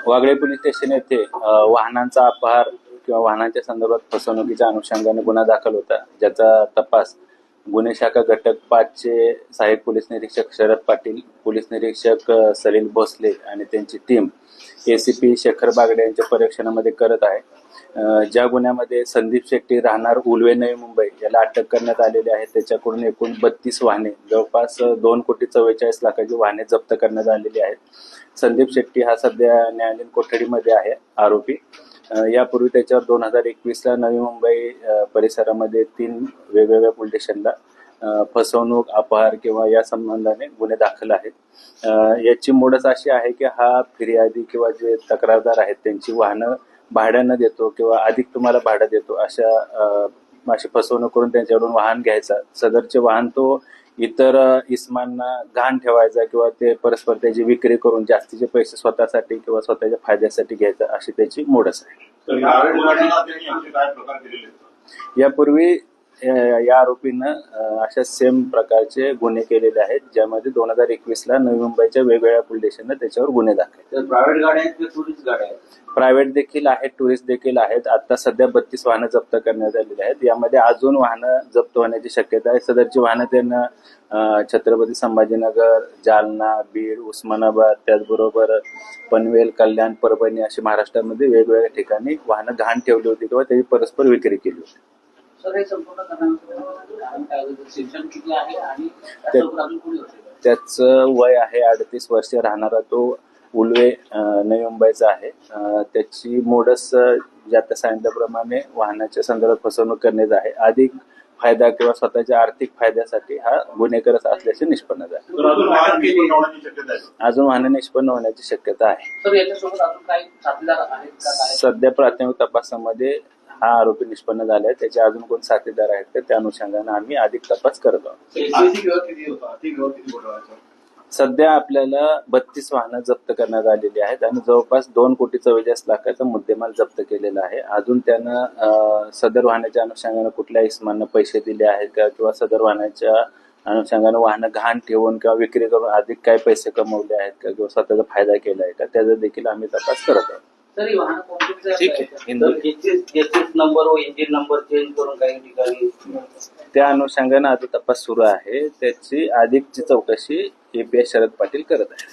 Wagle police station येथे वाहनांचा अपहार किंवा वाहनांच्या संदर्भात फसवणुकीच्या अनुषंगाने गुन्हा दाखल होता, ज्याचा तपास गुन्हे शाखा घटक 5 चे सहाय्यक पोलीस निरीक्षक शरद पाटील, पोलीस निरीक्षक सलील भोसले आणि त्यांची टीम एसीपी शेखर बागडे यांच्या पर्यवेक्षणामध्ये करत आहे. ज्या गुन्ह्यामध्ये संदीप शेट्टी राहणार उलवे, नवी मुंबई याला अटक करण्यात आलेली आहे. त्याच्याकडून एकूण 32 वाहने, जवळपास 2,44,00,000ची वाहने जप्त करण्यात आलेली आहेत. संदीप शेट्टी हा सध्या न्यायालयीन कोठडीमध्ये आहे आरोपी. यापूर्वी त्याच्यावर 2021ला नवी मुंबई परिसरामध्ये 3 वेगवेगळ्या पोलीस स्टेशनला फसवणूक, अपहार किंवा या संबंधाने गुन्हे दाखल आहेत. याची मोडच अशी आहे की हा फिर्यादी किंवा जे तक्रारदार आहेत त्यांची वाहनं भाड्यानं देतो किंवा अधिक तुम्हाला भाडं देतो अशी फसवणूक करून त्यांच्याकडून वाहन घ्यायचा. सदरचे वाहन तो इतर इस्मांना गहाण ठेवायचा किंवा ते परस्पर त्याची विक्री करून जास्तीचे पैसे स्वतःसाठी किंवा स्वतःच्या फायद्यासाठी घ्यायचा, अशी त्याची मोडच आहे. यापूर्वी या आरोपीनं अशा सेम प्रकारचे गुन्हे केलेले आहेत, ज्यामध्ये 2021ला नवी मुंबईच्या वेगवेगळ्या पोलीस स्टेशनला त्याच्यावर गुन्हे दाखल. प्रायव्हेट गाड्या आहेत की टुरिस्ट गाड्या आहेत? प्रायव्हेट देखील आहेत, टुरिस्ट देखील आहेत. आता सध्या 32 वाहनं जप्त करण्यात आलेली आहेत. यामध्ये अजून वाहनं जप्त होण्याची शक्यता आहे. सदरची वाहनं त्यांना छत्रपती संभाजीनगर, जालना, बीड, उस्मानाबाद, त्याचबरोबर पनवेल, कल्याण, परभणी अशी महाराष्ट्रामध्ये वेगवेगळ्या ठिकाणी वाहनं गहाण ठेवली होती किंवा त्याची परस्पर विक्री केली होती. त्याचं वय आहे 38 वर्ष, राहणारा तो उलवे, नवी मुंबईचा आहे. त्याची मोडस ज्या सांगितल्याप्रमाणे वाहनाच्या संदर्भात फसवणूक करण्यात आहे. अधिक फायदा किंवा स्वतःच्या आर्थिक फायद्यासाठी हा गुन्हेगार असल्याचे निष्पन्न झाले. अजून वाहन निष्पन्न होण्याची शक्यता आहे. सध्या प्राथमिक तपासामध्ये हा आरोपी निष्पन्न झाला आहे. त्याचे अजून कोण साथीदार आहेत तर त्या अनुषंगाने आम्ही अधिक तपास करत आहोत. सध्या आपल्याला 32 वाहनं जप्त करण्यात आलेली आहेत आणि जवळपास 2,44,00,000चा मुद्देमाल जप्त केलेला आहे. अजून त्यानं सदर वाहनाच्या अनुषंगाने कुठल्या इस्मांना पैसे दिले आहेत का किंवा सदर वाहनाच्या अनुषंगाने वाहनं गहाण ठेवून किंवा विक्री करून अधिक काय पैसे कमवले आहेत का किंवा स्वतःचा फायदा केला आहे का, त्याचा देखील आम्ही तपास करत आहोत. ठीक आहे. नंबर व इंजिन नंबर चेंज करून काही ठिकाणी त्या अनुषंगाने आता तपास सुरू आहे. त्याची अधिकची चौकशी एपीएस शरद पाटील करत आहे.